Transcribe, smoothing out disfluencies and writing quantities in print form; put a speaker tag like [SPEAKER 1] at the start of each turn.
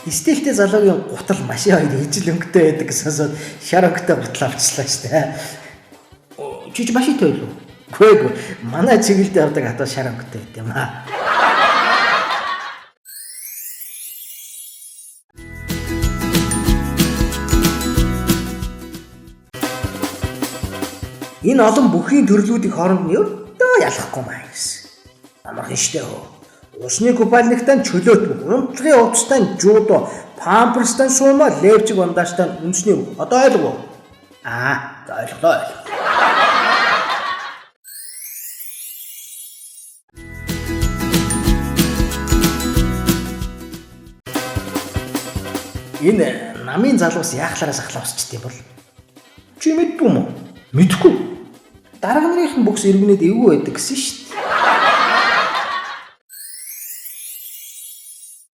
[SPEAKER 1] Стилтэй залуугийн гутал машин хоёр ижил өнгөтэй байдаг гэсэнсээ шар өнгөтэй гутал авчлаа штэ. Чи машинтай байлуу? Үгүй манай чиглэлд явдаг хатаа шар өнгөтэй байт юм аа. Энэ олон бүхний төрлүүдийн хооронд нь өдөө ялахгүй маа гэсэн. Амархан штэ хөө. Усны купальниктан чөлөөт, унтлагын хувцастан жуудо, памперстан суума, левчиг бандаштан үнсний үг. Одоо ойлгов уу? За ойлголоо. Энэ намын залуус яахлаараа сахлаа усчт юм бол чи мэдгүй юм уу? Мэдгүй. Дарга нарын бүкс иргэнээд эвгүй байдаг гэсэн штт.